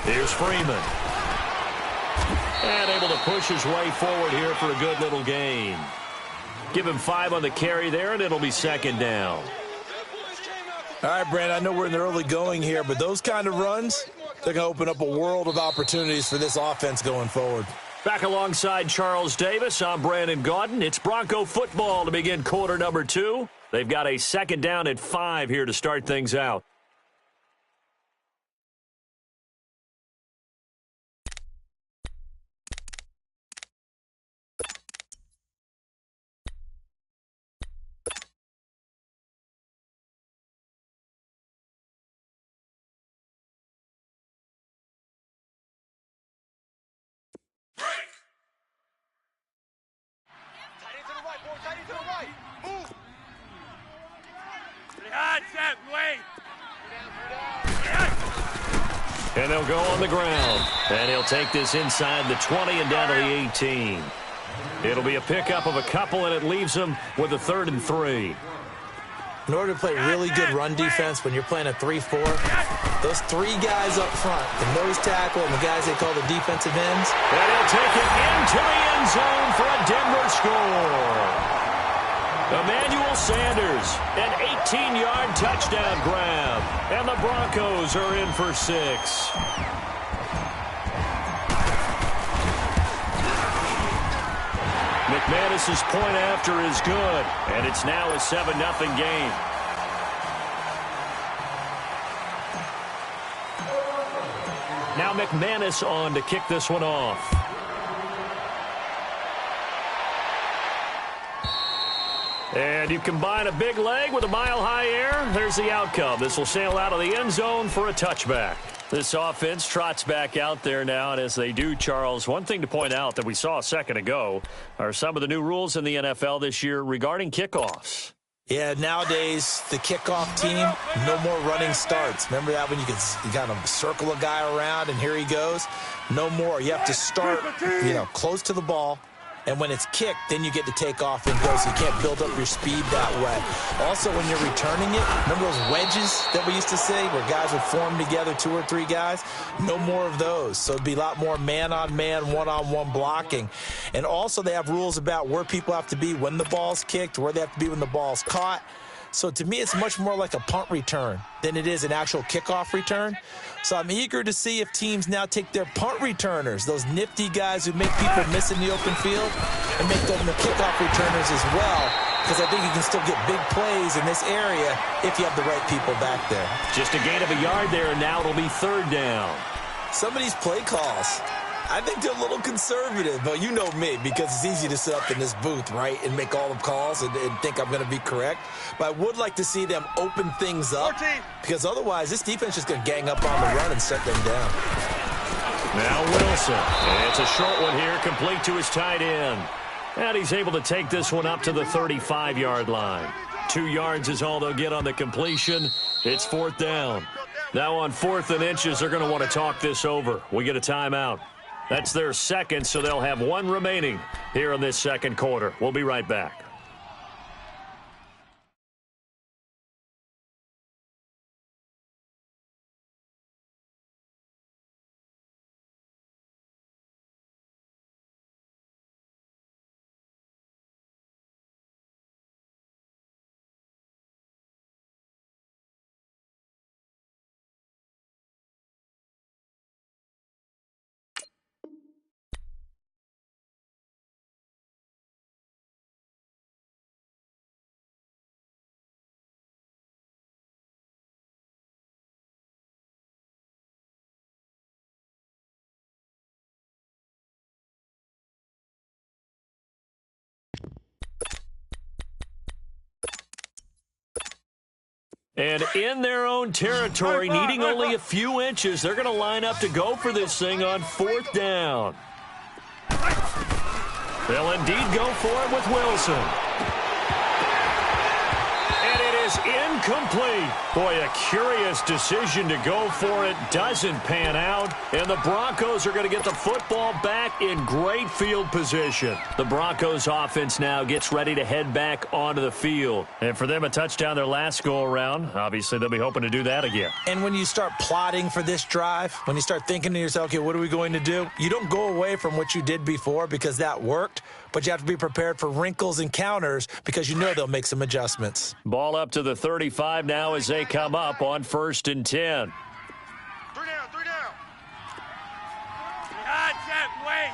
Here's Freeman. And able to push his way forward here for a good little gain. Give him 5 on the carry there, and it'll be second down. All right, Brandon, I know we're in the early going here, but those kind of runs, they're going to open up a world of opportunities for this offense going forward. Back alongside Charles Davis, I'm Brandon Gaudin. It's Bronco football to begin quarter number 2. They've got a second down at 5 here to start things out. And they'll go on the ground. And he'll take this inside the 20 and down to the 18. It'll be a pickup of a couple, and it leaves them with a 3rd and 3. In order to play really good run defense when you're playing a 3-4, those 3 guys up front, the nose tackle and the guys they call the defensive ends. And he'll take it into the end zone for a Denver score. Emmanuel Sanders, an 18-yard touchdown grab. And the Broncos are in for 6. McManus's point after is good, and it's now a 7-0 game. Now McManus on to kick this one off. And you combine a big leg with a mile-high air, there's the outcome. This will sail out of the end zone for a touchback. This offense trots back out there now, and as they do, Charles, one thing to point out that we saw a second ago are some of the new rules in the NFL this year regarding kickoffs. Yeah, nowadays, the kickoff team, no more running starts. Remember that when you kind of circle a guy around and here he goes? No more. You have to start, close to the ball. And when it's kicked, then you get to take off and go, so you can't build up your speed that way. Also, when you're returning it, remember those wedges that we used to say where guys would form together, 2 or 3 guys? No more of those. So it'd be a lot more man-on-man, one-on-one blocking. And also, they have rules about where people have to be when the ball's kicked, where they have to be when the ball's caught. So to me, it's much more like a punt return than it is an actual kickoff return. So I'm eager to see if teams now take their punt returners, those nifty guys who make people miss in the open field, and make them the kickoff returners as well, because I think you can still get big plays in this area if you have the right people back there. Just a gain of a yard there, and now it'll be 3rd down. Some of these play calls, I think they're a little conservative, but you know me, because it's easy to sit up in this booth, right, and make all the calls and think I'm going to be correct. But I would like to see them open things up, because otherwise this defense is going to gang up on the run and shut them down. Now Wilson. And it's a short one here, complete to his tight end. And he's able to take this one up to the 35-yard line. 2 yards is all they'll get on the completion. It's 4th down. Now on 4th and inches, they're going to want to talk this over. We get a timeout. That's their second, so they'll have 1 remaining here in this second quarter. We'll be right back. And in their own territory, needing only a few inches, they're going to line up to go for this thing on 4th down. They'll indeed go for it with Wilson. And it is incomplete. Boy, a curious decision to go for it. Doesn't pan out. And the Broncos are going to get the football back in great field position. The Broncos offense now gets ready to head back onto the field. And for them, a touchdown their last go-around. Obviously, they'll be hoping to do that again. And when you start plotting for this drive, when you start thinking to yourself, okay, what are we going to do? You don't go away from what you did before because that worked, but you have to be prepared for wrinkles and counters because you know they'll make some adjustments. Ball up to the 35 now as they come up on 1st and 10. Three down. Wait.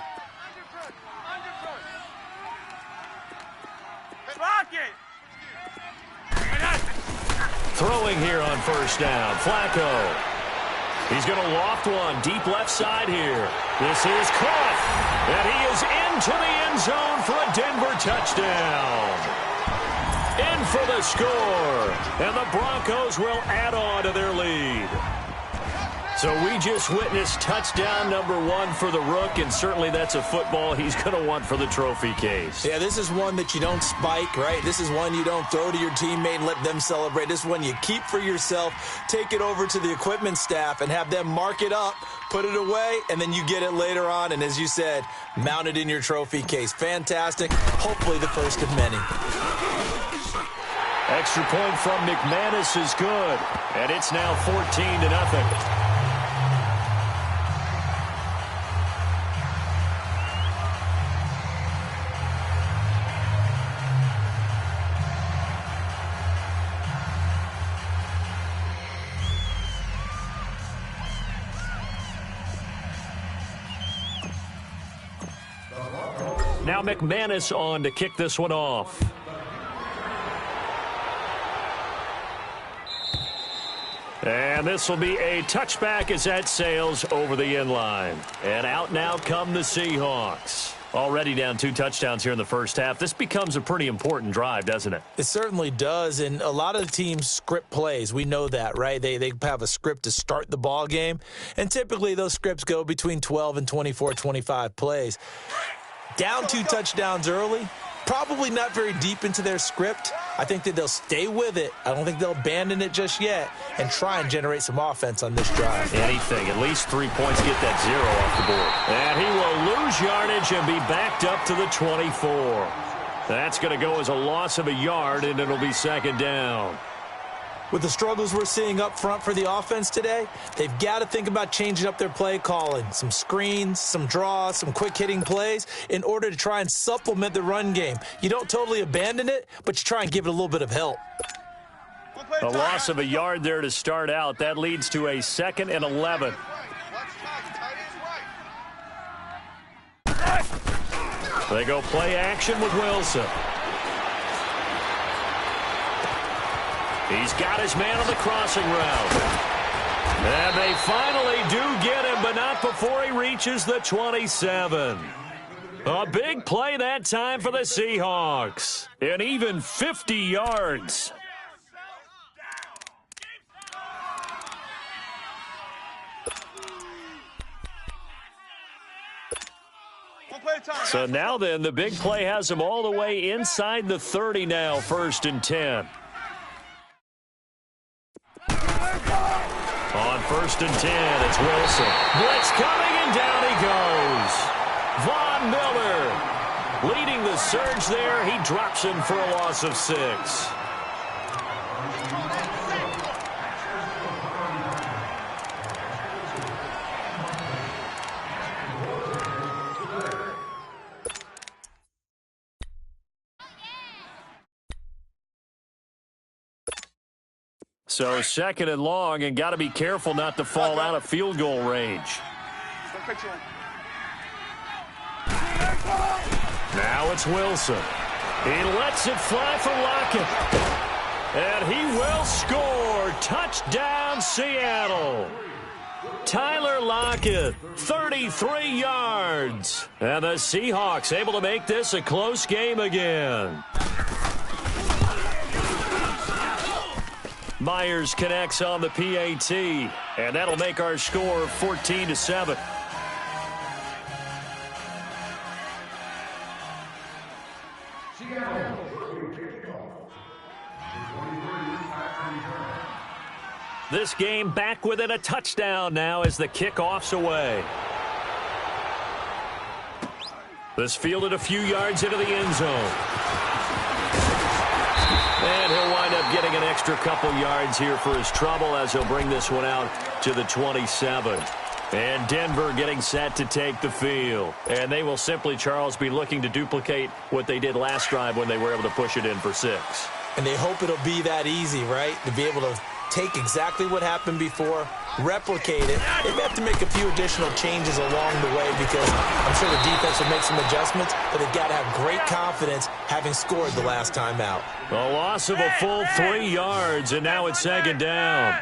Block it. Throwing here on 1st down. Flacco. He's going to loft one deep left side here. This is caught. And he is into the end zone for a Denver touchdown. In for the score. And the Broncos will add on to their lead. So we just witnessed touchdown number 1 for the Rook, and certainly that's a football he's going to want for the trophy case. Yeah, this is one that you don't spike, right? This is one you don't throw to your teammate and let them celebrate. This is one you keep for yourself, take it over to the equipment staff, and have them mark it up, put it away, and then you get it later on, and as you said, mount it in your trophy case. Fantastic. Hopefully the first of many. Extra point from McManus is good, and it's now 14-0. Now McManus on to kick this one off. And this will be a touchback as that sails over the end line. And out now come the Seahawks. Already down 2 touchdowns here in the first half. This becomes a pretty important drive, doesn't it? It certainly does, and a lot of the teams script plays. We know that, right? They have a script to start the ball game, and typically those scripts go between 12 and 24, 25 plays. Down 2 touchdowns early, probably not very deep into their script. I think that they'll stay with it. I don't think they'll abandon it just yet and try and generate some offense on this drive. Anything, at least 3 points, get that 0 off the board. And he will lose yardage and be backed up to the 24. That's going to go as a loss of a yard, and it'll be 2nd down. With the struggles we're seeing up front for the offense today, they've got to think about changing up their play calling. Some screens, some draws, some quick-hitting plays in order to try and supplement the run game. You don't totally abandon it, but you try and give it a little bit of help. A loss of a yard there to start out. That leads to a 2nd and 11. They go play action with Wilson. He's got his man on the crossing route. And they finally do get him, but not before he reaches the 27. A big play that time for the Seahawks. And even 50 yards. So now then, the big play has him all the way inside the 30 now, 1st and 10. On 1st and 10, it's Wilson. Blitz coming, and down he goes. Von Miller leading the surge there. He drops him for a loss of 6. So 2nd and long, and got to be careful not to fall out of field goal range. Now it's Wilson. He lets it fly for Lockett. And he will score. Touchdown, Seattle. Tyler Lockett, 33 yards. And the Seahawks able to make this a close game again. Myers connects on the PAT, and that'll make our score 14-7. This game back within a touchdown now as the kickoff's away. This fielded a few yards into the end zone. And he'll wind up getting an extra couple yards here for his trouble as he'll bring this one out to the 27. And Denver getting set to take the field. And they will simply, Charles, be looking to duplicate what they did last drive when they were able to push it in for 6. And they hope it'll be that easy, right? To be able to take exactly what happened before, replicate it. They may have to make a few additional changes along the way because I'm sure the defense will make some adjustments, but they've got to have great confidence having scored the last time out. A loss of a full 3 yards, and now it's second down.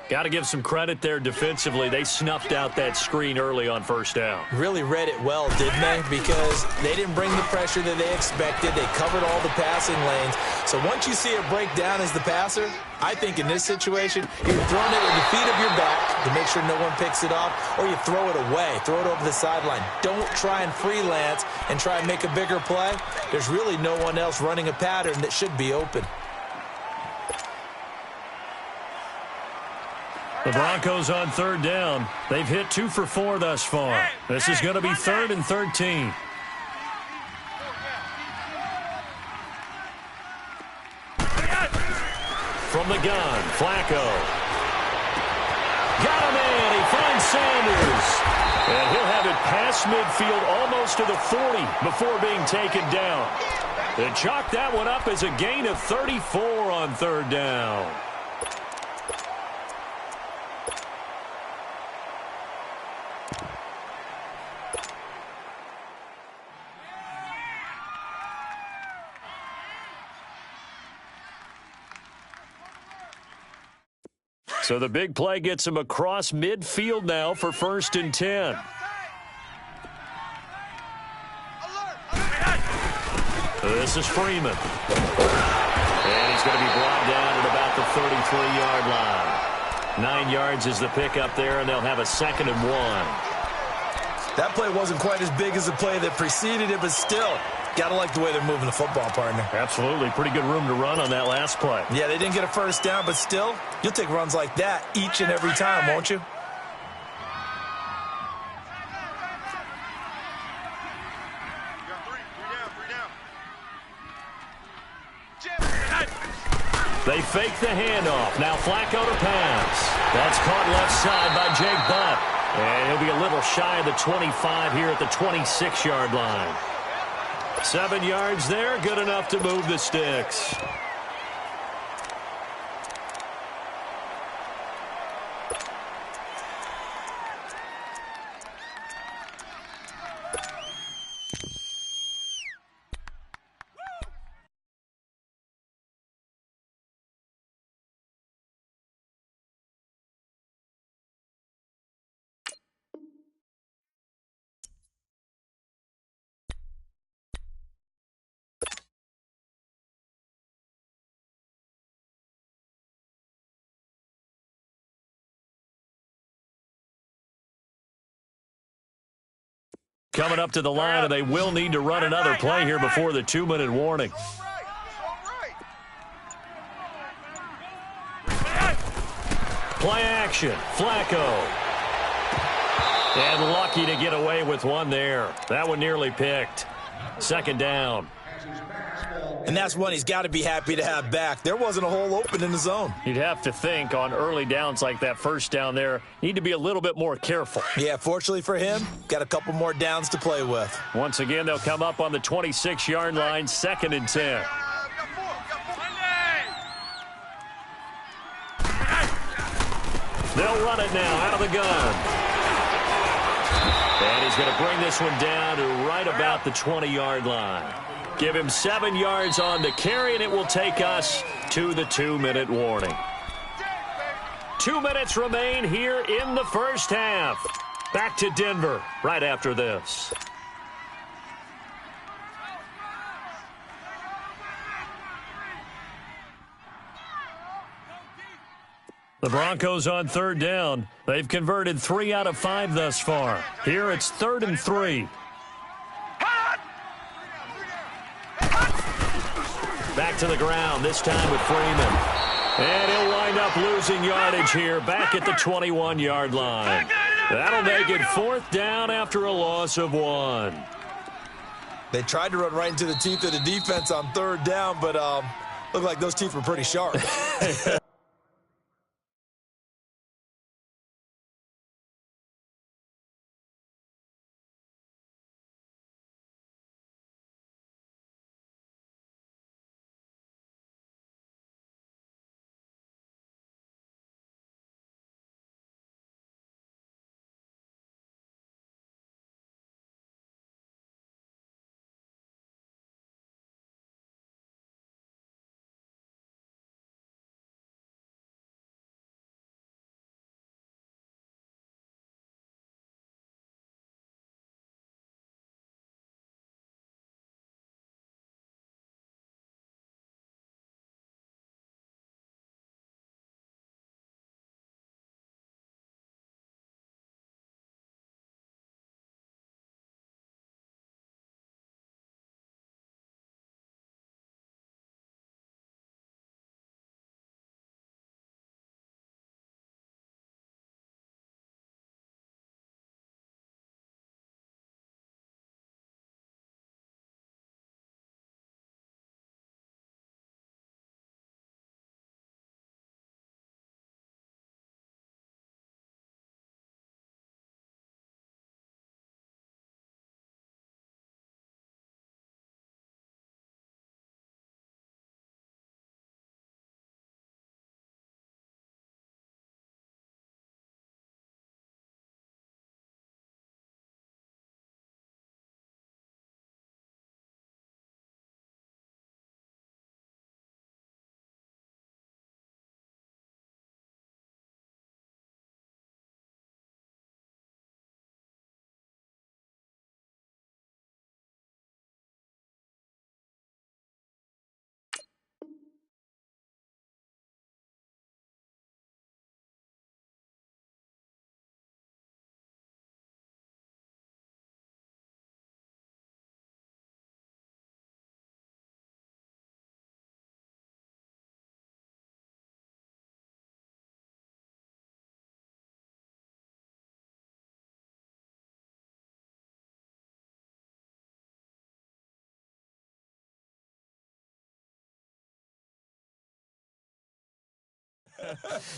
Got to give some credit there defensively. They snuffed out that screen early on first down. Really read it well, didn't they? Because they didn't bring the pressure that they expected. They covered all the passing lanes. So once you see it break down as the passer, I think in this situation, you're throwing it at the feet of your back to make sure no one picks it off, or you throw it away, throw it over the sideline. Don't try and freelance and try and make a bigger play. There's really no one else running a pattern that should be open. The Broncos on third down. They've hit 2 for 4 thus far. This is going to be 3rd and 13. From the gun, Flacco. Got him in. He finds Sanders. And he'll have it past midfield almost to the 40 before being taken down. And chalk that one up as a gain of 34 on third down. So the big play gets him across midfield now for 1st and 10. This is Freeman. And he's going to be brought down at about the 33-yard line. 9 yards is the pickup there, and they'll have a 2nd and 1. That play wasn't quite as big as the play that preceded it, but still, gotta like the way they're moving the football, partner. Absolutely. Pretty good room to run on that last play. Yeah, they didn't get a first down, but still, you'll take runs like that each and every time, won't you? They fake the handoff. Now Flacco to pass. That's caught left side by Jake Butt. And he'll be a little shy of the 25 here at the 26-yard line. 7 yards there, good enough to move the sticks. Coming up to the line, and they will need to run another play here before the 2-minute warning. Play action, Flacco. And lucky to get away with one there. That one nearly picked. 2nd down. And that's one he's got to be happy to have back. There wasn't a hole open in the zone. You'd have to think on early downs like that first down there, need to be a little bit more careful. Yeah, fortunately for him, got a couple more downs to play with. Once again, they'll come up on the 26-yard line, 2nd and 10. They'll run it now out of the gun. And he's going to bring this one down to right about the 20-yard line. Give him 7 yards on the carry, and it will take us to the 2-minute warning. 2 minutes remain here in the first half. Back to Denver right after this. The Broncos on third down. They've converted 3 out of 5 thus far. Here it's 3rd and 3. Back to the ground, this time with Freeman. And he'll wind up losing yardage here back at the 21-yard line. That'll make it 4th down after a loss of 1. They tried to run right into the teeth of the defense on 3rd down, but looked like those teeth were pretty sharp.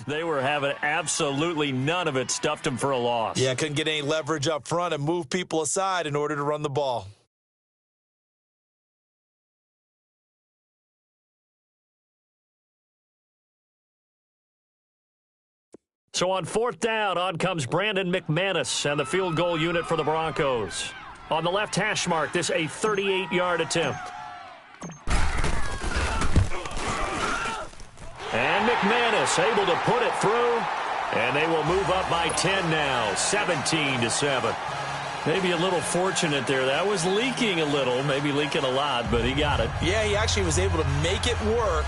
They were having absolutely none of it, stuffed them for a loss. Yeah, couldn't get any leverage up front and move people aside in order to run the ball. So on 4th down, on comes Brandon McManus and the field goal unit for the Broncos. On the left hash mark, this a 38-yard attempt. And McManus able to put it through, and they will move up by 10 now, 17-7. Maybe a little fortunate there. That was leaking a little, maybe leaking a lot, but he got it. Yeah, he actually was able to make it work.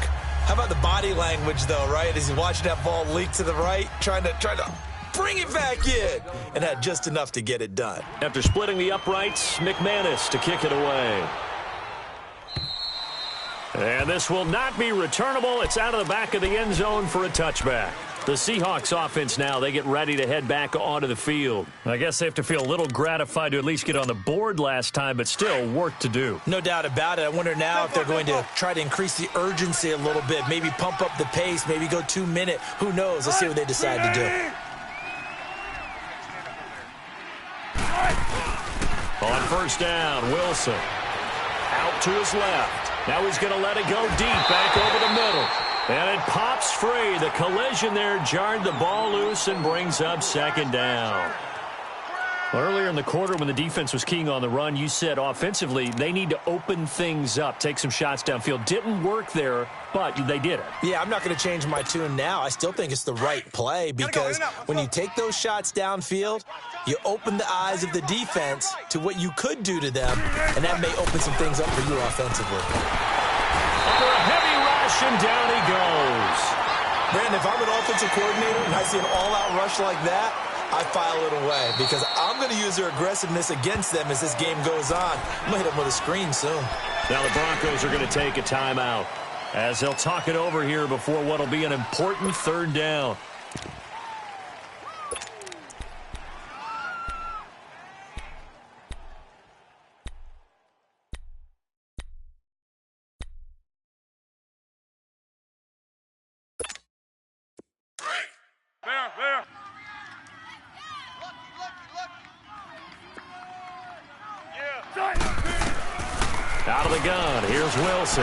How about the body language, though, right? As he's watching that ball leak to the right, trying to bring it back in, and had just enough to get it done. After splitting the uprights, McManus to kick it away. And this will not be returnable. It's out of the back of the end zone for a touchback. The Seahawks offense now, they get ready to head back onto the field. I guess they have to feel a little gratified to at least get on the board last time, but still work to do. No doubt about it. I wonder now if they're going to try to increase the urgency a little bit, maybe pump up the pace, maybe go 2-minute. Who knows? Let's see what they decide to do. On 1st down, Wilson out to his left. Now he's going to let it go deep, back over the middle. And it pops free. The collision there jarred the ball loose and brings up 2nd down. Earlier in the quarter when the defense was keying on the run, you said offensively they need to open things up, take some shots downfield. Didn't work there, but they did it. Yeah, I'm not going to change my tune now. I still think it's the right play because when you take those shots downfield, you open the eyes of the defense to what you could do to them, and that may open some things up for you offensively. Under a heavy rush, and down he goes. Brandon, if I'm an offensive coordinator and I see an all-out rush like that, I file it away because I'm going to use their aggressiveness against them as this game goes on. I'm going to hit them with a screen soon. Now the Broncos are going to take a timeout. as they'll talk it over here before what will be an important third down. There. Out of the gun, here's Wilson.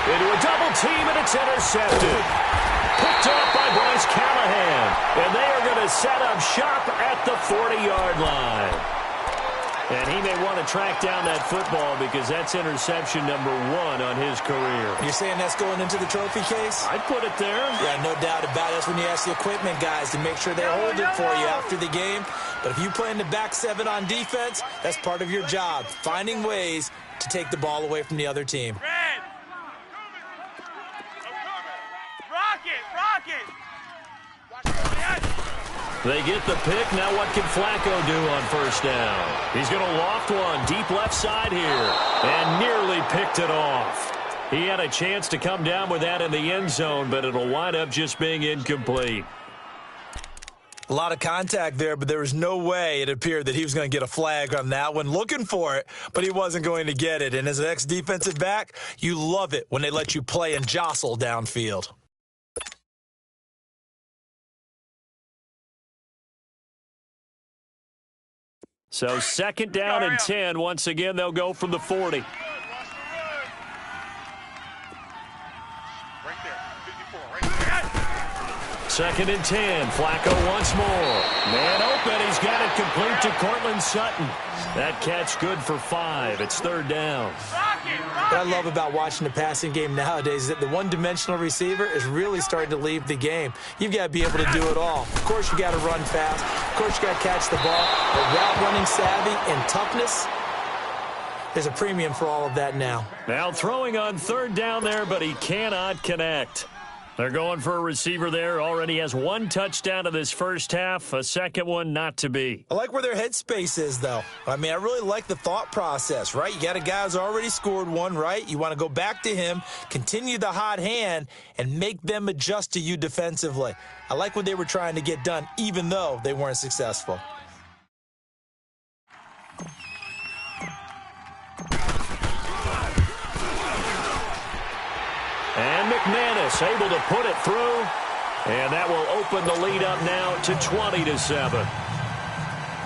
Into a double team, and it's intercepted. Picked off by Bryce Callahan. And they are going to set up shop at the 40-yard line. And he may want to track down that football because that's interception number 1 on his career. You're saying that's going into the trophy case? I'd put it there. Yeah, no doubt about it. That's when you ask the equipment guys to make sure they hold it for you after the game. But if you play in the back 7 on defense, that's part of your job, finding ways to take the ball away from the other team. Red. Rock it. They get the pick. Now what can Flacco do on first down? He's going to loft one deep left side here and nearly picked it off. He had a chance to come down with that in the end zone, but it'll wind up just being incomplete. A lot of contact there, but there was no way it appeared that he was going to get a flag on that one. Looking for it, but he wasn't going to get it. And as an ex-defensive back, you love it when they let you play and jostle downfield. So second down and 10. Once again, they'll go from the 40. Right there. 54. Right there. Second and 10. Flacco once more. Man open. He's got it complete to Cortland Sutton. That catch good for 5. It's third down. What I love about watching the passing game nowadays is that the one-dimensional receiver is really starting to leave the game. You've got to be able to do it all. Of course, you got to run fast. Of course, you got to catch the ball. But route running savvy and toughness, there's a premium for all of that now. Now throwing on third down there, but he cannot connect. They're going for a receiver there. Already has 1 touchdown in this first half. A second one not to be. I like where their headspace is, though. I mean, I really like the thought process, right? You got a guy who's already scored one, right? You want to go back to him, continue the hot hand, and make them adjust to you defensively. I like what they were trying to get done, even though they weren't successful. And McManus able to put it through. And that will open the lead up now to 20-7.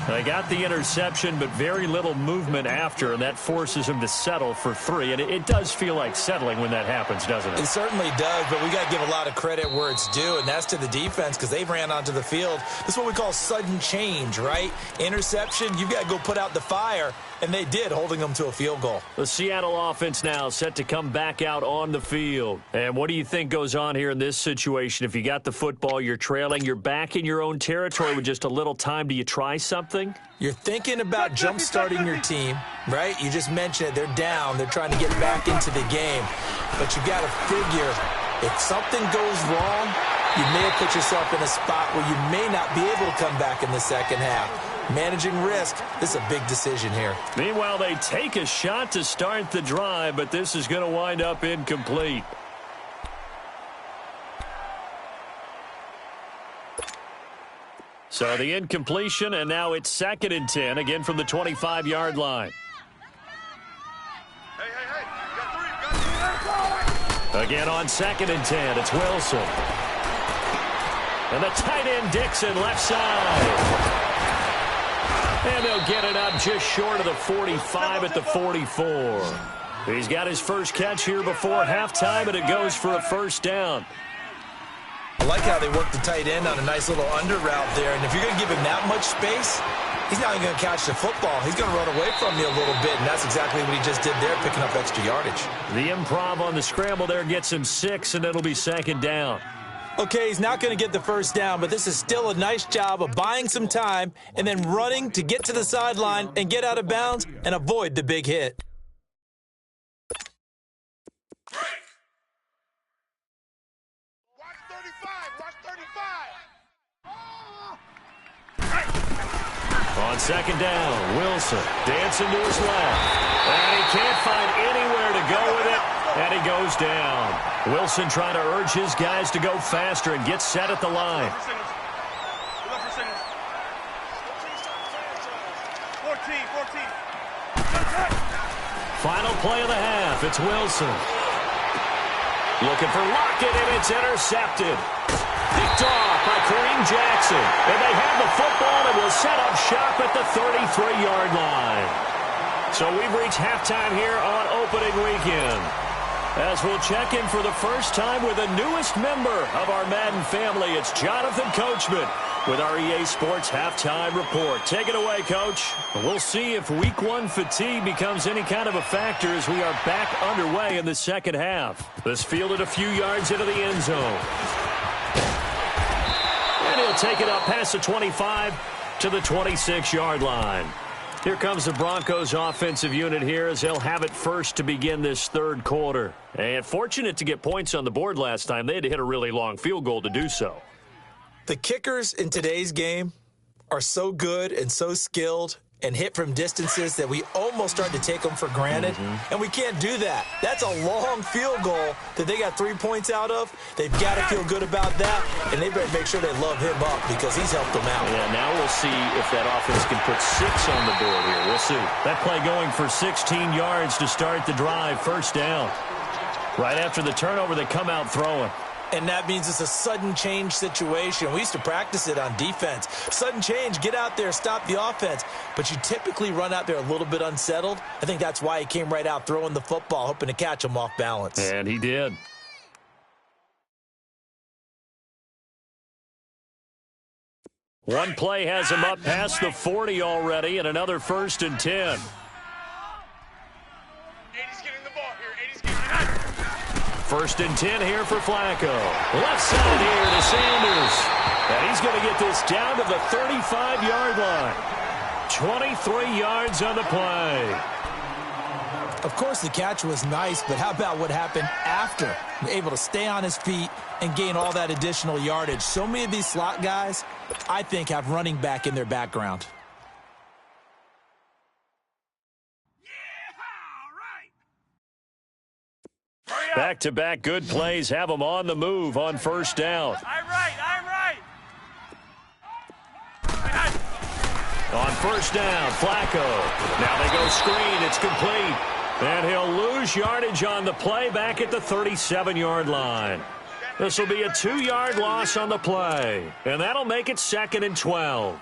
They got the interception, but very little movement after, and that forces him to settle for 3. And it does feel like settling when that happens, doesn't it? It certainly does, but we got to give a lot of credit where it's due, and that's to the defense because they ran onto the field. This is what we call sudden change, right? Interception, you've got to go put out the fire, and they did, holding them to a field goal. The Seattle offense now set to come back out on the field. And what do you think goes on here in this situation? If you got the football, you're trailing, you're back in your own territory with just a little time. Do you try something? You're thinking about jump-starting your team, right? You just mentioned it. They're down. They're trying to get back into the game. But you got to figure, if something goes wrong, you may have put yourself in a spot where you may not be able to come back in the second half. Managing risk, this is a big decision here. Meanwhile, they take a shot to start the drive, but this is going to wind up incomplete. So the incompletion, and now it's second and 10, again from the 25-yard line. Hey. You got 3. Again on second and 10, it's Wilson. And the tight end Dixon left side. And they'll get it up just short of the 45 at the 44. He's got his first catch here before halftime, and it goes for a first down. I like how they work the tight end on a nice little under route there. And if you're going to give him that much space, he's not even going to catch the football. He's going to run away from you a little bit, and that's exactly what he just did there, picking up extra yardage. The improv on the scramble there gets him 6, and it'll be second down. Okay, he's not going to get the first down, but this is still a nice job of buying some time and then running to get to the sideline and get out of bounds and avoid the big hit. Watch 35. On second down, Wilson dancing to his left. And he can't find anywhere to go with it. And he goes down. Wilson trying to urge his guys to go faster and get set at the line. 14. Final play of the half. It's Wilson. Looking for Lockett, and it's intercepted. Picked off by Kareem Jackson. And they have the football and will set up shop at the 33-yard line. So we've reached halftime here on opening weekend, as we'll check in for the first time with the newest member of our Madden family. It's Jonathan Coachman with our EA Sports Halftime Report. Take it away, Coach. We'll see if Week 1 fatigue becomes any kind of a factor as we are back underway in the second half. This fielded a few yards into the end zone. And he'll take it up past the 25 to the 26-yard line. Here comes the Broncos offensive unit here as they'll have it first to begin this third quarter. And fortunate to get points on the board last time. They had to hit a really long field goal to do so. The kickers in today's game are so good and so skilled and hit from distances that we almost start to take them for granted. And we can't do that. That's a long field goal that they got 3 points out of. They've got to feel good about that, and they better make sure they love him up because he's helped them out. Yeah, now we'll see if that offense can put 6 on the board here. We'll see. That play going for 16 yards to start the drive, first down. Right after the turnover, they come out throwing. And that means it's a sudden change situation. We used to practice it on defense. Sudden change, get out there, stop the offense. But you typically run out there a little bit unsettled. I think that's why he came right out throwing the football, hoping to catch him off balance. And he did. One play has him up past the 40 already, and another 1st and 10. 80's getting the ball here. 80's getting it. 1st and 10 here for Flacco. Left side here to Sanders. And he's going to get this down to the 35-yard line. 23 yards on the play. Of course, the catch was nice, but how about what happened after? Able to stay on his feet and gain all that additional yardage. So many of these slot guys, I think, have running back in their background. Back-to-back good plays have them on the move on first down. I'm right. On first down, Flacco. Now they go screen. It's complete. And he'll lose yardage on the play back at the 37-yard line. This will be a 2-yard loss on the play. And that'll make it 2nd and 12.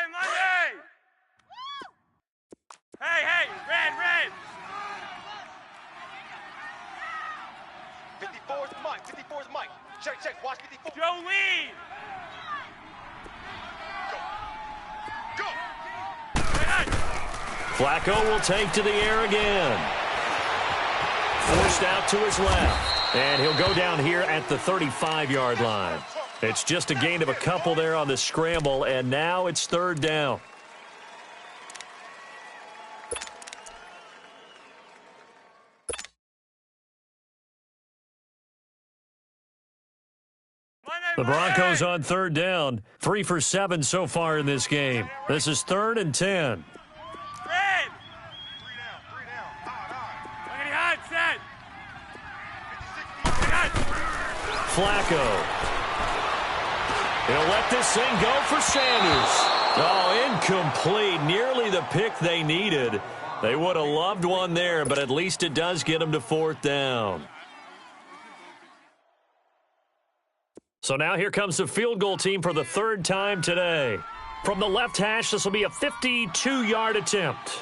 Monday! Hey, red! 54's Mike. Check, watch 54. Joe lead! Go! Flacco will take to the air again. Forced out to his left. And he'll go down here at the 35-yard line. It's just a gain of a couple there on the scramble, and now it's 3rd down. The Broncos on 3rd down. 3 for 7 so far in this game. This is 3rd and 10. Red! 3 down. Hot, set! Flacco. He'll let this thing go for Sanders. Oh, incomplete. Nearly the pick they needed. They would have loved one there, but at least it does get them to 4th down. So now here comes the field goal team for the 3rd time today. From the left hash, this will be a 52-yard attempt.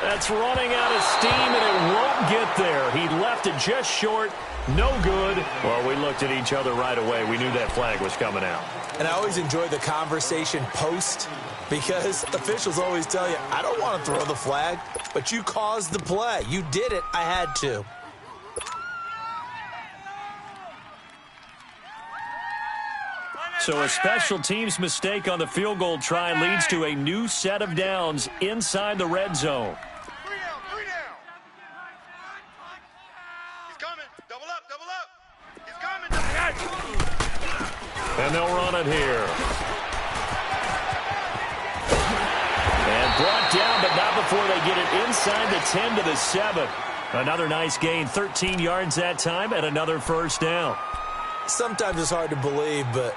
That's running out of steam, and it won't get there. He left it just short. No good. Well, we looked at each other right away. We knew that flag was coming out. And I always enjoy the conversation post because officials always tell you, I don't want to throw the flag, but you caused the play. You did it. I had to. So a special teams mistake on the field goal try leads to a new set of downs inside the red zone. 3 down, 3 down. He's coming. Double up. He's coming. And they'll run it here. And brought down, but not before they get it inside the 10 to the 7. Another nice gain, 13 yards that time, and another first down. Sometimes it's hard to believe, but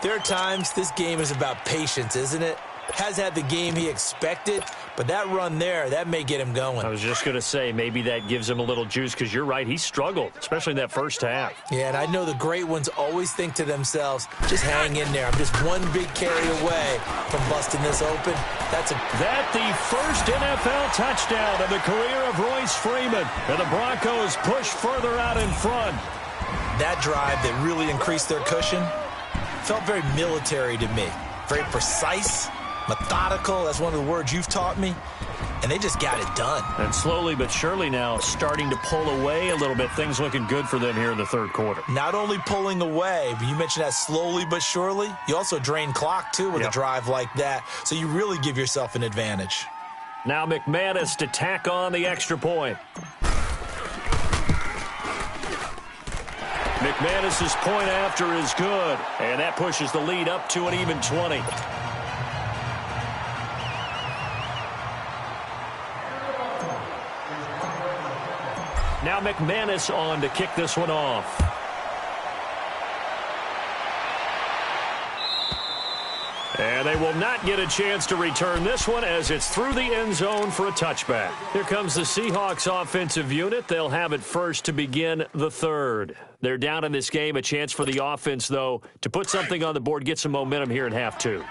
there are times this game is about patience, isn't it? Has had the game he expected, but that run there, that may get him going. I was just going to say, maybe that gives him a little juice, because you're right, he struggled, especially in that first half. Yeah, and I know the great ones always think to themselves, just hang in there. I'm just one big carry away from busting this open. That the first NFL touchdown of the career of Royce Freeman. And the Broncos push further out in front. That drive that really increased their cushion felt very military to me. Very precise, methodical. That's one of the words you've taught me. And they just got it done. And slowly but surely now starting to pull away a little bit. Things looking good for them here in the third quarter. Not only pulling away, but you mentioned that slowly but surely. You also drain clock, too, with a drive like that. So you really give yourself an advantage. Now McManus to tack on the extra point. McManus's point after is good. And that pushes the lead up to an even 20. Now McManus on to kick this one off. And they will not get a chance to return this one as it's through the end zone for a touchback. Here comes the Seahawks offensive unit. They'll have it first to begin the third. They're down in this game. A chance for the offense, though, to put something on the board, get some momentum here in half two.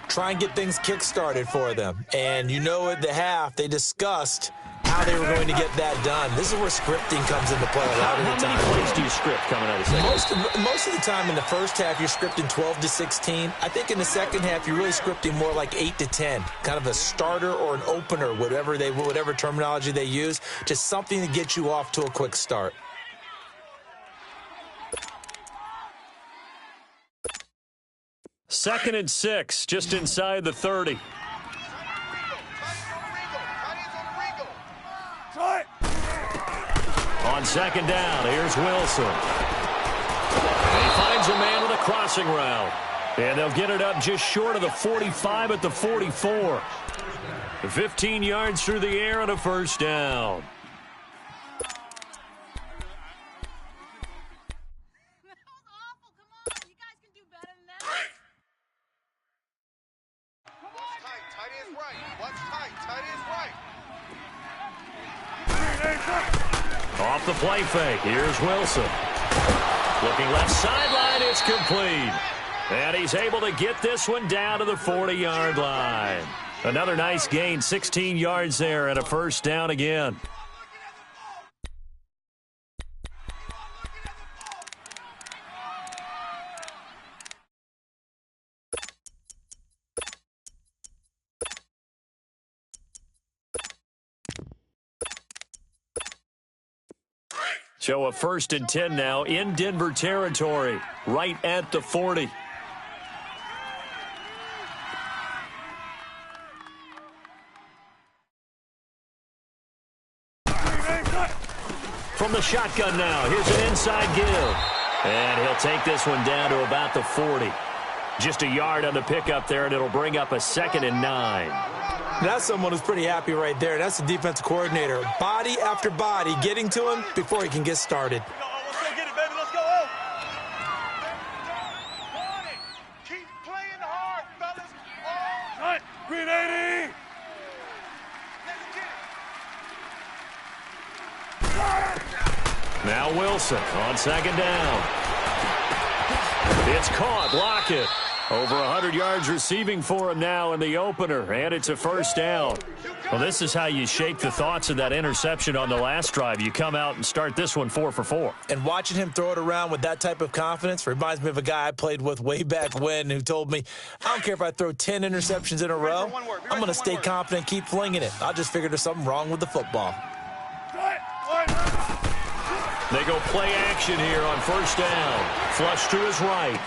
Try and get things kick-started for them. And you know at the half, they discussed how they were going to get that done. This is where scripting comes into play a lot of the time. How many plays do you script coming out of second? Most of the time in the first half, you're scripting 12 to 16. I think in the second half, you're really scripting more like 8 to 10. Kind of a starter or an opener, whatever terminology they use. Just something to get you off to a quick start. Second and 6, just inside the 30. On second down, here's Wilson. And he finds a man with a crossing route. And they'll get it up just short of the 45 at the 44. 15 yards through the air and a first down. Off the play fake, here's Wilson. Looking left sideline, it's complete. And he's able to get this one down to the 40-yard line. Another nice gain, 16 yards there and a first down again. So a 1st and 10 now in Denver territory, right at the 40. From the shotgun now, here's an inside give. And he'll take this one down to about the 40. Just a yard on the pickup there, and it'll bring up a 2nd and 9. That's someone who's pretty happy right there. That's the defensive coordinator. Body after body getting to him before he can get started. Let's go get it, baby. Let's go home. Keep playing hard, fellas. All Green 80. Now Wilson on second down. It's caught. Lockett. Over 100 yards receiving for him now in the opener, and it's a first down. Well, this is how you shake the thoughts of that interception on the last drive. You come out and start this one 4 for 4. And watching him throw it around with that type of confidence reminds me of a guy I played with way back when who told me, I don't care if I throw 10 interceptions in a row, I'm going to stay confident, keep flinging it. I just figured there's something wrong with the football. They go play action here on first down. Flush to his right.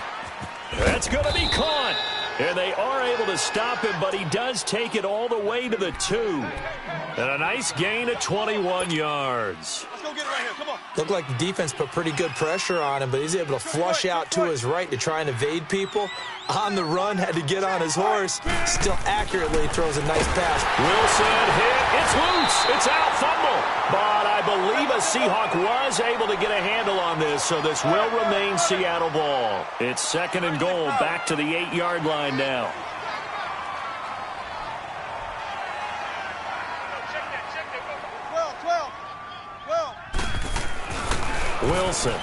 That's going to be caught. And they are able to stop him, but he does take it all the way to the 2. And a nice gain of 21 yards. Let's go get it right here. Come on. Looked like the defense put pretty good pressure on him, but he's able to flush out to his right to try and evade people. On the run, had to get on his horse. Still accurately throws a nice pass. Wilson hit. It's loose. It's out. Fumble. But I believe a Seahawk was able to get a handle on this, so this will remain Seattle ball. It's 2nd and goal, back to the 8-yard line now. Wilson.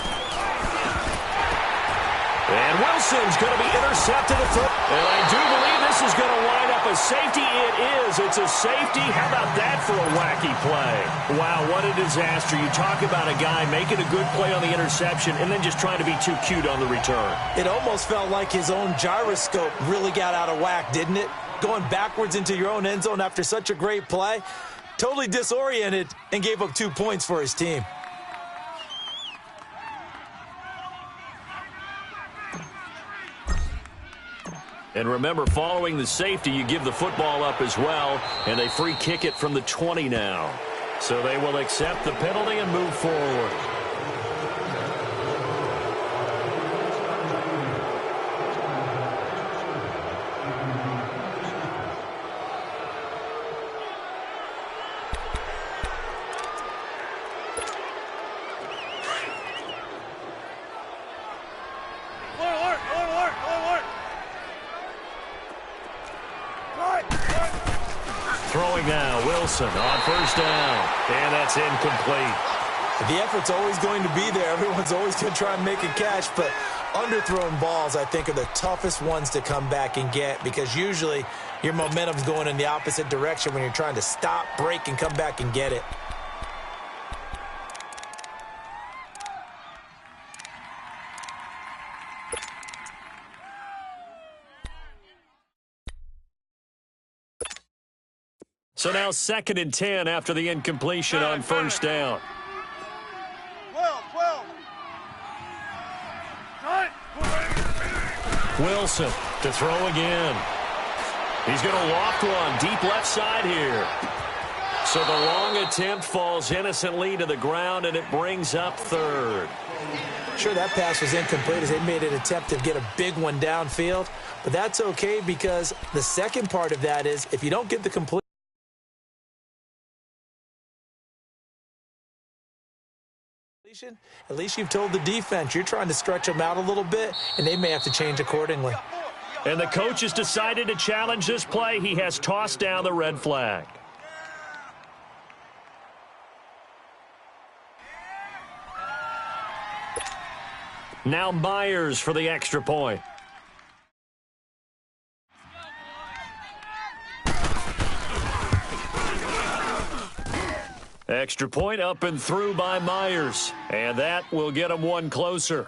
And Wilson's going to be intercepted at third. And I do believe this is going to wind up a safety. It is. It's a safety. How about that for a wacky play? Wow, what a disaster. You talk about a guy making a good play on the interception and then just trying to be too cute on the return. It almost felt like his own gyroscope really got out of whack, didn't it? Going backwards into your own end zone after such a great play. Totally disoriented and gave up 2 points for his team. And remember, following the safety, you give the football up as well, and they free kick it from the 20 now. So they will accept the penalty and move forward. Throwing now, Wilson on first down, and that's incomplete. The effort's always going to be there. Everyone's always going to try and make a catch, but underthrown balls, I think, are the toughest ones to come back and get because usually your momentum's going in the opposite direction when you're trying to stop, break, and come back and get it. So now 2nd and 10 after the incompletion on first down. 12. Wilson to throw again. He's going to loft one deep left side here. So the long attempt falls innocently to the ground, and it brings up 3rd. Sure, that pass was incomplete as they made an attempt to get a big one downfield, but that's okay because the second part of that is if you don't get the complete, at least you've told the defense you're trying to stretch them out a little bit, and they may have to change accordingly. And the coach has decided to challenge this play. He has tossed down the red flag. Now Myers for the extra point. Extra point up and through by Myers. And that will get him one closer.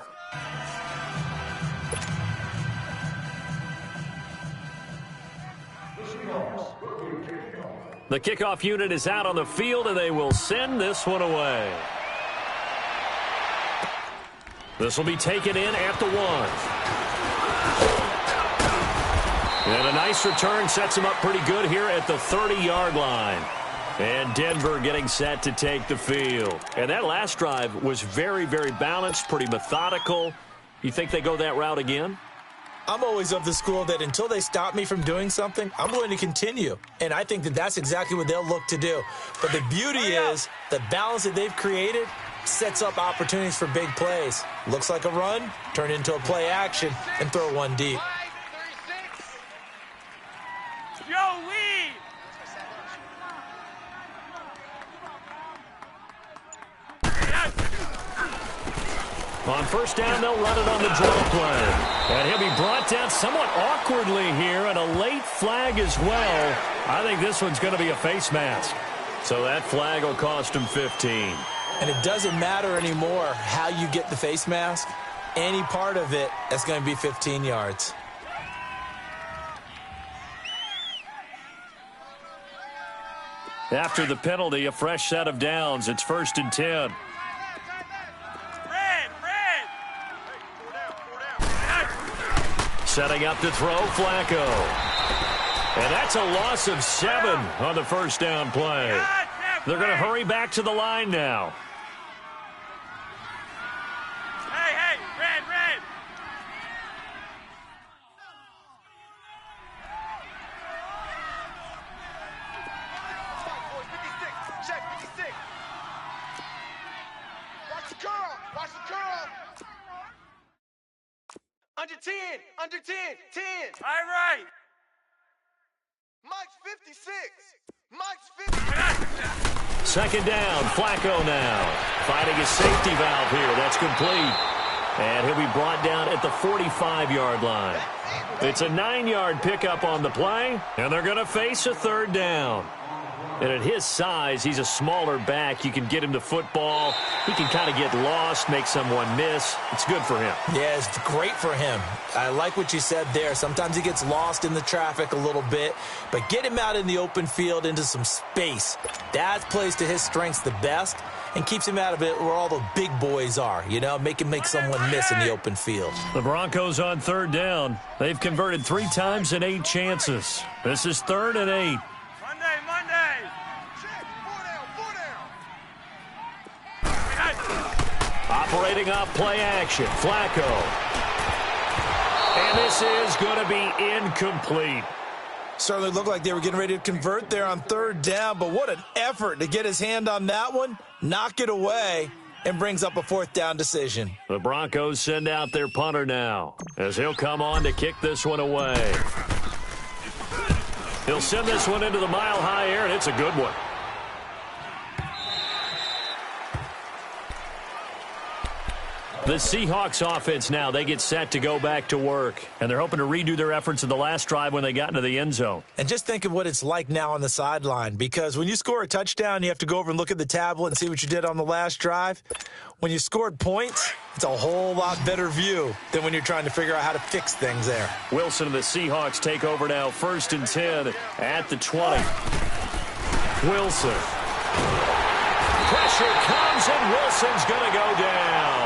The kickoff unit is out on the field, and they will send this one away. This will be taken in at the 1. And a nice return sets him up pretty good here at the 30-yard line. And Denver getting set to take the field. And that last drive was very, very balanced, pretty methodical. You think they go that route again? I'm always of the school that until they stop me from doing something, I'm going to continue. And I think that that's exactly what they'll look to do. But the beauty is the balance that they've created sets up opportunities for big plays. Looks like a run, turn into a play action, and throw one deep. On first down, they'll run it on the draw play. And he'll be brought down somewhat awkwardly here, and a late flag as well. I think this one's going to be a face mask. So that flag will cost him 15. And it doesn't matter anymore how you get the face mask. Any part of it, that's going to be 15 yards. After the penalty, a fresh set of downs. It's 1st and 10. Setting up to throw, Flacco. And that's a loss of 7 on the first down play. They're going to hurry back to the line now. Hey, red. Check 56. Watch the curl. Under 10. 10. All right. Mike's 56. Mike's 50. Second down, Flacco now. Finding a safety valve here. That's complete. And he'll be brought down at the 45-yard line. It's a 9-yard pickup on the play, and they're going to face a third down. And at his size, he's a smaller back. You can get him the football. He can kind of get lost, make someone miss. It's good for him. Yeah, it's great for him. I like what you said there. Sometimes he gets lost in the traffic a little bit, but get him out in the open field into some space. That plays to his strengths the best and keeps him out of it where all the big boys are, you know, make someone miss in the open field. The Broncos on third down. They've converted 3 times in 8 chances. This is 3rd and 8. Monday. Check. 4 down. Operating off play action. Flacco. And this is going to be incomplete. Certainly looked like they were getting ready to convert there on third down, but what an effort to get his hand on that one, knock it away, and brings up a 4th down decision. The Broncos send out their punter now as he'll come on to kick this one away. He'll send this one into the mile-high air, and it's a good one. The Seahawks offense now, they get set to go back to work. And they're hoping to redo their efforts in the last drive when they got into the end zone. And just think of what it's like now on the sideline, because when you score a touchdown, you have to go over and look at the tablet and see what you did on the last drive. When you scored points, it's a whole lot better view than when you're trying to figure out how to fix things there. Wilson and the Seahawks take over now, 1st and 10 at the 20. Wilson. Pressure comes, and Wilson's going to go down.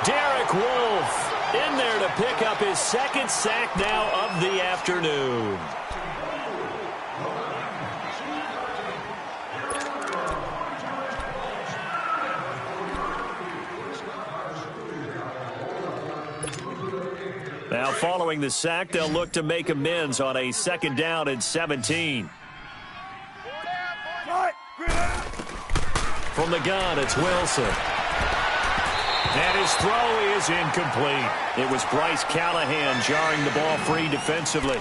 Derek Wolfe in there to pick up his 2nd sack now of the afternoon. Now following the sack, they'll look to make amends on a 2nd down and 17. From the gun, it's Wilson. And his throw is incomplete. It was Bryce Callahan jarring the ball free defensively.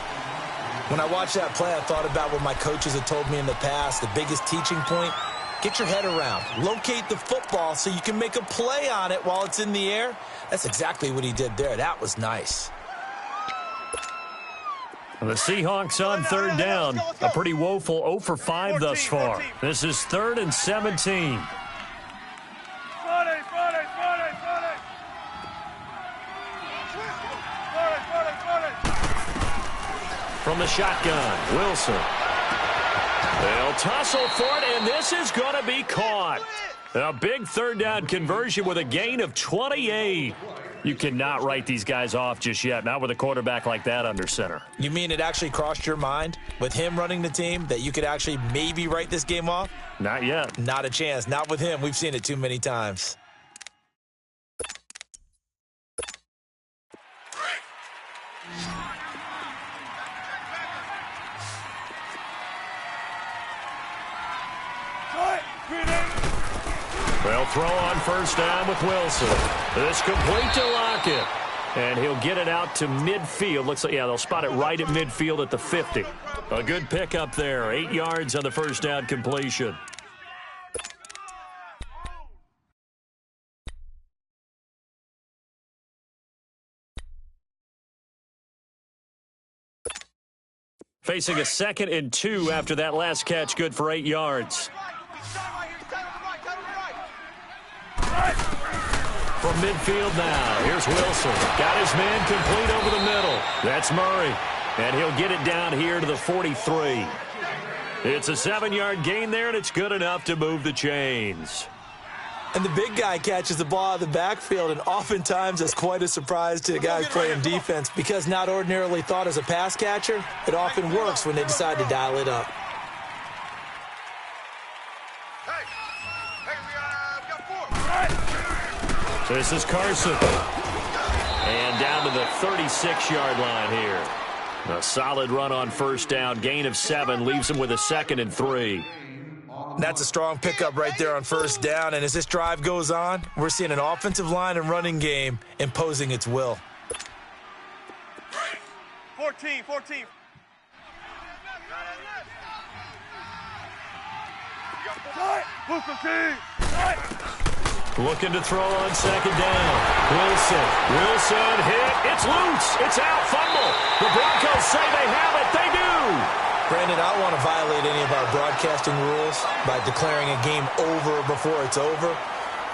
When I watched that play, I thought about what my coaches had told me in the past. The biggest teaching point, get your head around. Locate the football so you can make a play on it while it's in the air. That's exactly what he did there. That was nice. The Seahawks on third down. A pretty woeful 0 for 5 thus far. This is 3rd and 17. From the shotgun, Wilson. They'll tussle for it, and this is going to be caught. A big 3rd down conversion with a gain of 28. You cannot write these guys off just yet, not with a quarterback like that under center. You mean it actually crossed your mind with him running the team that you could actually maybe write this game off? Not yet. Not a chance. Not with him. We've seen it too many times. They'll throw on 1st down with Wilson. This complete to Lockett. And he'll get it out to midfield. Looks like, yeah, they'll spot it right at midfield at the 50. A good pickup there. 8 yards on the 1st down completion. Facing a 2nd and 2 after that last catch, good for 8 yards. From midfield now, here's Wilson. Got his man complete over the middle. That's Murray. And he'll get it down here to the 43. It's a 7-yard gain there, and it's good enough to move the chains. And the big guy catches the ball out of the backfield, and oftentimes that's quite a surprise to the guys playing defense because not ordinarily thought as a pass catcher, it often works when they decide to dial it up. This is Carson. And down to the 36-yard line here. A solid run on first down. Gain of 7 leaves him with a 2nd and 3. That's a strong pickup right there on first down. And as this drive goes on, we're seeing an offensive line and running game imposing its will. 14. Looking to throw on 2nd down. Wilson hit. It's loose. It's out. Fumble. The Broncos say they have it. They do. Brandon, I don't want to violate any of our broadcasting rules by declaring a game over before it's over.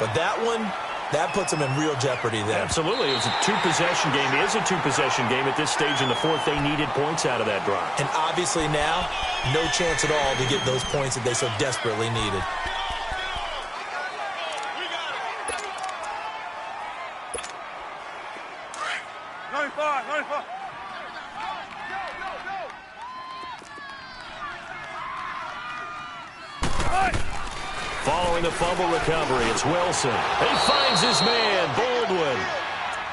But that one, that puts them in real jeopardy there. Absolutely. It was a 2-possession game. It is a 2-possession game at this stage in the 4th. They needed points out of that drive. And obviously now, no chance at all to get those points that they so desperately needed. Following the fumble recovery, it's Wilson. He finds his man, Baldwin.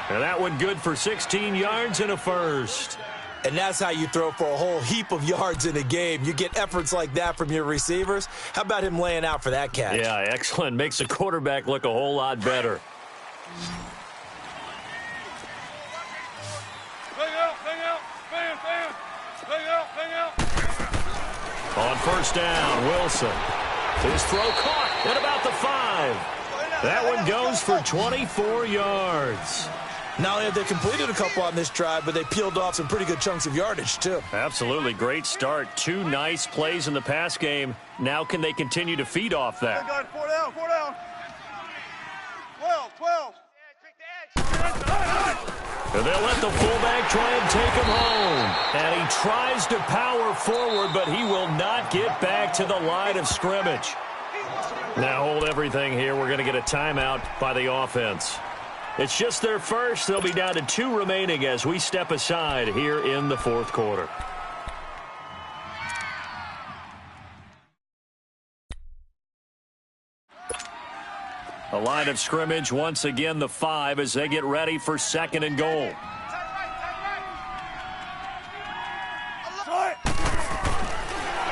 And that one good for 16 yards and a first. And that's how you throw for a whole heap of yards in a game. You get efforts like that from your receivers. How about him laying out for that catch? Yeah, excellent. Makes the quarterback look a whole lot better. On first down, Wilson. His throw caught at about the 5. That one goes for 24 yards. Not only have they completed a couple on this drive, but they peeled off some pretty good chunks of yardage, too. Absolutely. Great start. 2 nice plays in the pass game. Now can they continue to feed off that? 4 down. 12. And they'll let the fullback try and take him home. And he tries to power forward, but he will not get back to the line of scrimmage. Now hold everything here. We're going to get a timeout by the offense. It's just their first. They'll be down to 2 remaining as we step aside here in the 4th quarter. A line of scrimmage, once again the 5 as they get ready for 2nd and goal.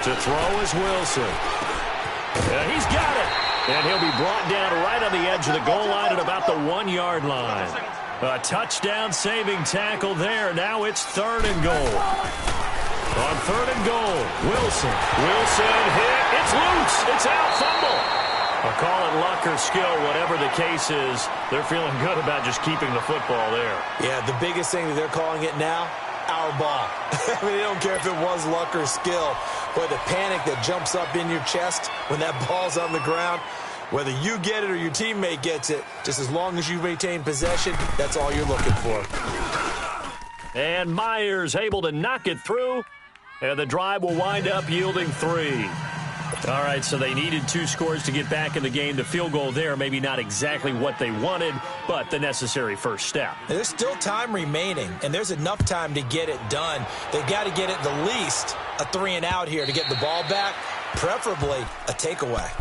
To throw is Wilson. He's got it. And he'll be brought down right on the edge of the goal line at about the 1-yard line. A touchdown-saving tackle there. Now it's 3rd and goal. On 3rd and goal, Wilson hit. It's loose. It's out. Fumble. I'll call it luck or skill, whatever the case is. They're feeling good about just keeping the football there. Yeah, the biggest thing that they're calling it now, our ball. I mean, they don't care if it was luck or skill. Boy, the panic that jumps up in your chest when that ball's on the ground, whether you get it or your teammate gets it, just as long as you maintain possession, that's all you're looking for. And Myers able to knock it through, and the drive will wind up yielding 3. All right, so they needed 2 scores to get back in the game. The field goal there, maybe not exactly what they wanted, but the necessary first step. There's still time remaining, and there's enough time to get it done. They've got to get at the least a 3-and-out here to get the ball back, preferably a takeaway.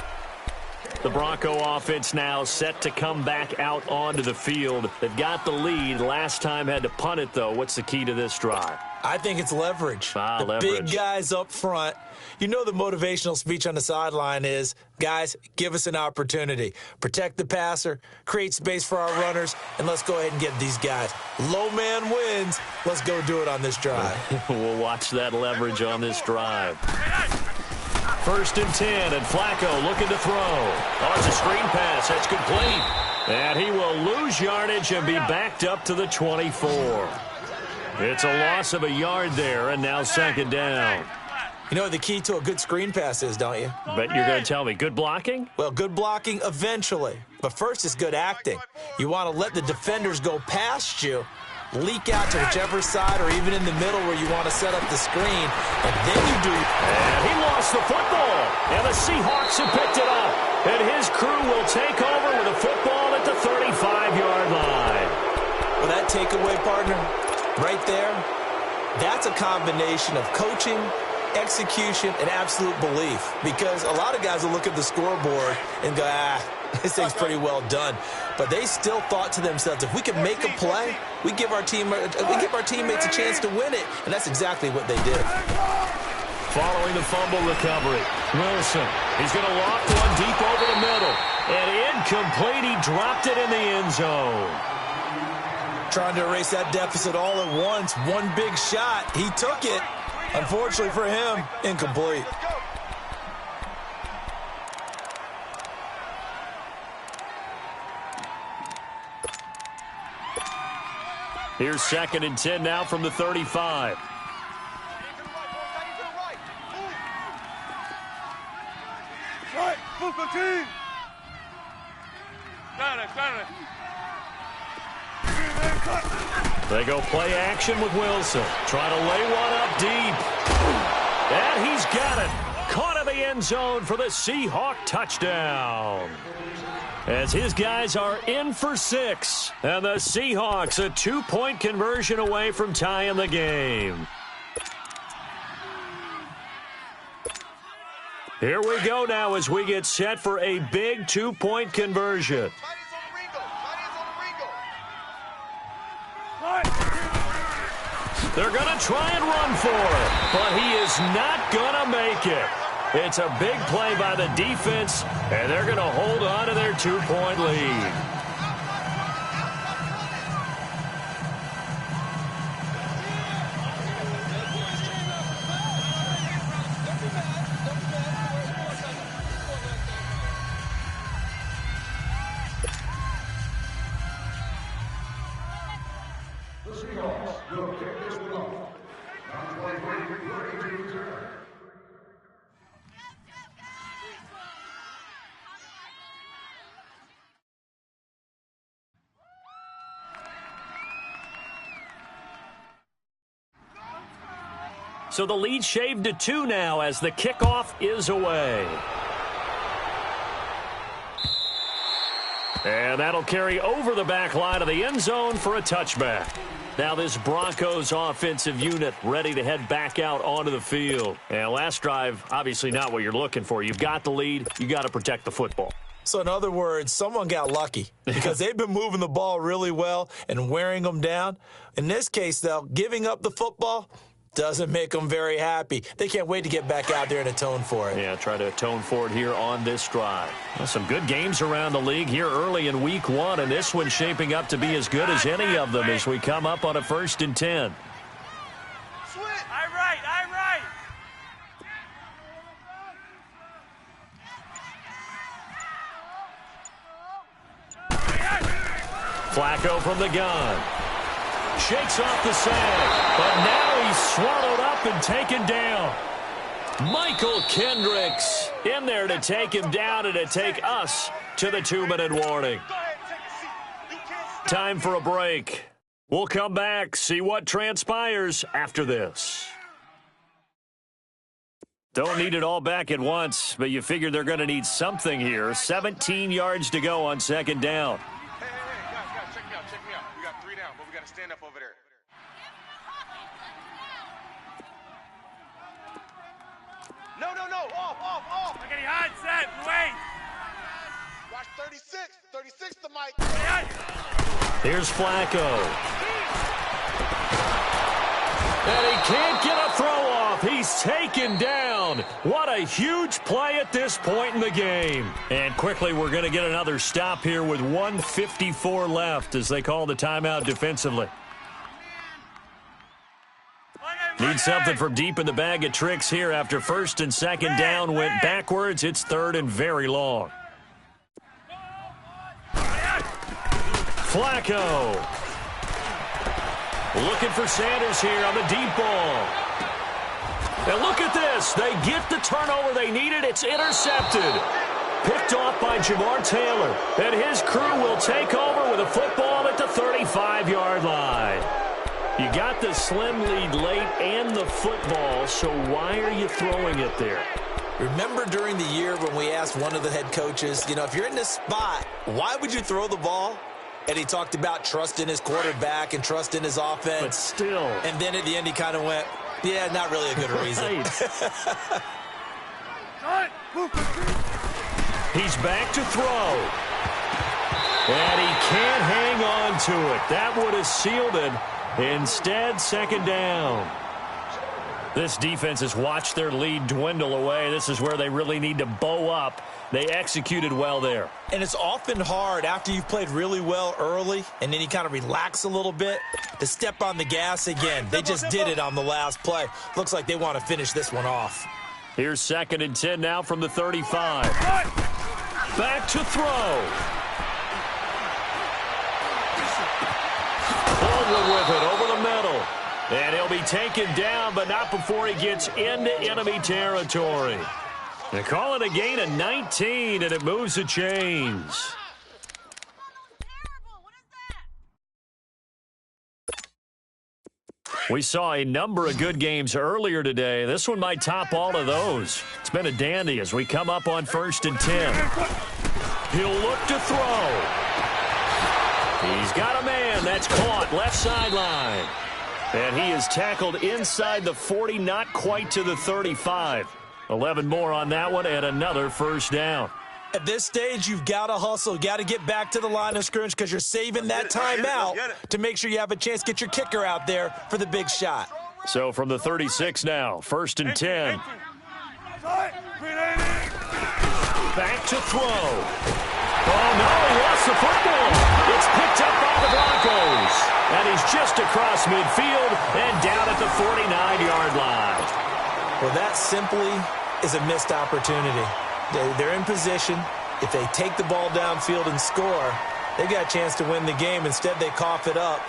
The Bronco offense now set to come back out onto the field. They've got the lead. Last time had to punt it, though. What's the key to this drive? I think it's leverage. The leverage. Big guys up front. You know the motivational speech on the sideline is, guys, give us an opportunity. Protect the passer, create space for our runners, and let's go ahead and get these guys. Low man wins. Let's go do it on this drive. We'll watch that leverage on this drive. 1st and 10, and Flacco looking to throw. Oh, it's a screen pass. That's complete. And he will lose yardage and be backed up to the 24. It's a loss of a yard there, and now 2nd down. You know what the key to a good screen pass is, don't you? Bet you're going to tell me. Good blocking? Well, good blocking eventually. But first is good acting. You want to let the defenders go past you, leak out to whichever side or even in the middle where you want to set up the screen, and then you do. And he lost the football, and the Seahawks have picked it up. And his crew will take over with a partner, right there, that's a combination of coaching, execution, and absolute belief. Because a lot of guys will look at the scoreboard and go, this thing's pretty well done. But they still thought to themselves, if we can make a play, we give our teammates a chance to win it. And that's exactly what they did. Following the fumble recovery, Wilson. He's going to loft one deep over the middle. And incomplete. He dropped it in the end zone. Trying to erase that deficit all at once. One big shot. He took it. Unfortunately for him, incomplete. Here's 2nd and 10 now from the 35. Right, move the team. They go play action with Wilson. Trying to lay one up deep. And he's got it. Caught in the end zone for the Seahawk touchdown. As his guys are in for 6. And the Seahawks a 2-point conversion away from tying the game. Here we go now as we get set for a big 2-point conversion. They're going to try and run for it, but he is not going to make it. It's a big play by the defense, and they're going to hold on to their 2-point lead. So the lead shaved to 2 now as the kickoff is away. And that'll carry over the back line of the end zone for a touchback. Now this Broncos offensive unit ready to head back out onto the field. And last drive, obviously not what you're looking for. You've got the lead. You got to protect the football. So in other words, someone got lucky because they've been moving the ball really well and wearing them down. In this case, though, giving up the football doesn't make them very happy. They can't wait to get back out there and atone for it. Yeah, try to atone for it here on this drive. Well, some good games around the league here early in week 1, and this one's shaping up to be as good as any of them as we come up on a 1st and 10. Flacco from the gun. Shakes off the sag, but now he's swallowed up and taken down. Michael Kendricks in there to take him down and to take us to the 2-minute warning. Time for a break. We'll come back, see what transpires after this. Don't need it all back at once, but you figure they're going to need something here. 17 yards to go on 2nd down. Stand up over there. No. Off. Okay, hot, set, wait. Watch 36. 36 to Mike. Here's Flacco. And he can't get a throw off. He's taken down. What a huge play at this point in the game. And quickly, we're going to get another stop here with 1:54 left as they call the timeout defensively. Need something from deep in the bag of tricks here after 1st and 2nd down went backwards. It's 3rd and very long. Flacco. Looking for Sanders here on the deep ball. And look at this. They get the turnover they needed. It's intercepted. Picked off by Jamar Taylor. And his crew will take over with a football at the 35-yard line. You got the slim lead late and the football, so why are you throwing it there? Remember during the year when we asked one of the head coaches, if you're in this spot, why would you throw the ball? And he talked about trust in his quarterback and trust in his offense. But still. And then at the end, he kind of went, yeah, not really a good reason. He's back to throw. And he can't hang on to it. That would have sealed it. Instead, second down. This defense has watched their lead dwindle away. This is where they really need to bow up. They executed well there. And it's often hard after you've played really well early and then you kind of relax a little bit to step on the gas again. They just did it on the last play. Looks like they want to finish this one off. Here's 2nd and 10 now from the 35. Back to throw. Baldwin with it over the middle. And he'll be taken down, but not before he gets into enemy territory. They call it a gain of 19, and it moves the chains. We saw a number of good games earlier today. This one might top all of those. It's been a dandy as we come up on 1st and 10. He'll look to throw. He's got a man that's caught left sideline. And he is tackled inside the 40, not quite to the 35. 11 more on that one and another first down. At this stage, you've got to hustle. Got to get back to the line of scrimmage because you're saving that timeout to make sure you have a chance to get your kicker out there for the big shot. So from the 36 now, 1st and 10. Back to throw. Oh, no, he lost the football. It's picked up by the Broncos. And he's just across midfield and down at the 49-yard line. Well, that simply is a missed opportunity. They're in position. If they take the ball downfield and score, they've got a chance to win the game. Instead, they cough it up.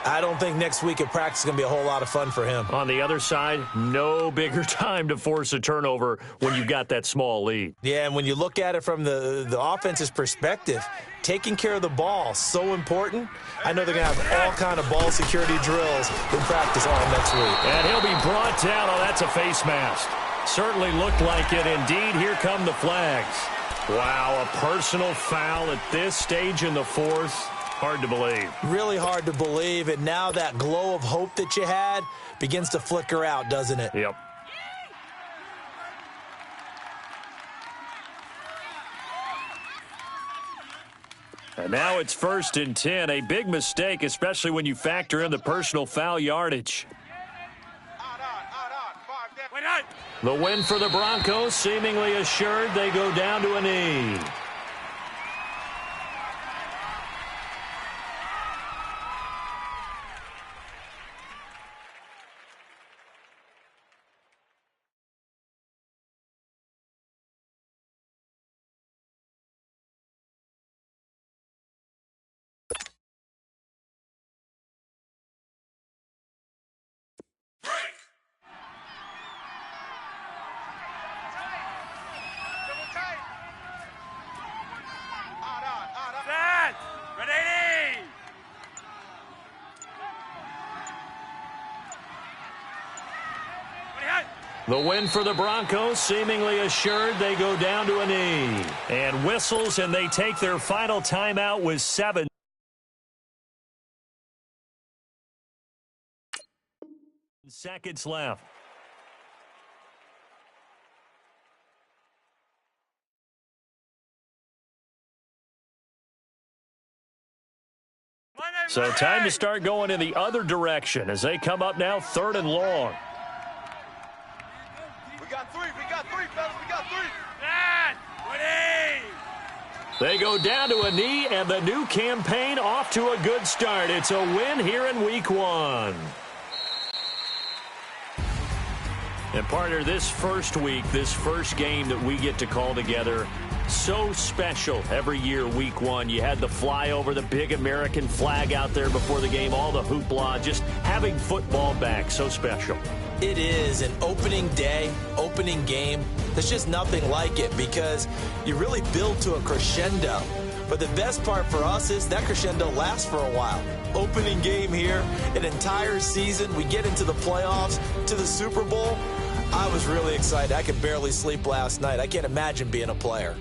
I don't think next week at practice is going to be a whole lot of fun for him. On the other side, no bigger time to force a turnover when you've got that small lead. Yeah, and when you look at it from the offense's perspective, taking care of the ball, so important. I know they're going to have all kind of ball security drills in practice all next week. And he'll be brought down. Oh, that's a face mask. Certainly looked like it. Indeed, here come the flags. Wow, a personal foul at this stage in the 4th. Hard to believe. Really hard to believe, and now that glow of hope that you had begins to flicker out, doesn't it? Yep. And now it's 1st and 10. A big mistake, especially when you factor in the personal foul yardage. The win for the Broncos seemingly assured. They go down to a knee. The win for the Broncos seemingly assured. They go down to a knee. And whistles, and they take their final timeout with 7 seconds left. So time to start going in the other direction as they come up now 3rd and long. We got three, fellas, we got 3. They go down to a knee, and the new campaign off to a good start. It's a win here in week 1. And partner, this first week, this first game that we get to call together, so special every year, week 1. You had the flyover, the big American flag out there before the game, all the hoopla, just having football back, so special. It is an opening day, opening game. There's just nothing like it because you really build to a crescendo. But the best part for us is that crescendo lasts for a while. Opening game here, an entire season. We get into the playoffs, to the Super Bowl. I was really excited. I could barely sleep last night. I can't imagine being a player.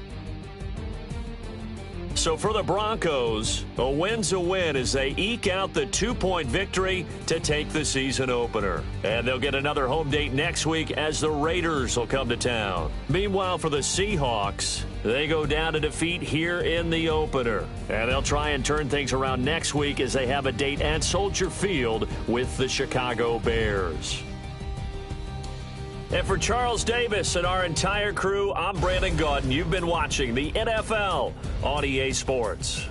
So for the Broncos, a win's a win as they eke out the 2-point victory to take the season opener. And they'll get another home date next week as the Raiders will come to town. Meanwhile, for the Seahawks, they go down to defeat here in the opener. And they'll try and turn things around next week as they have a date at Soldier Field with the Chicago Bears. And for Charles Davis and our entire crew, I'm Brandon Gaudin. You've been watching the NFL on EA Sports.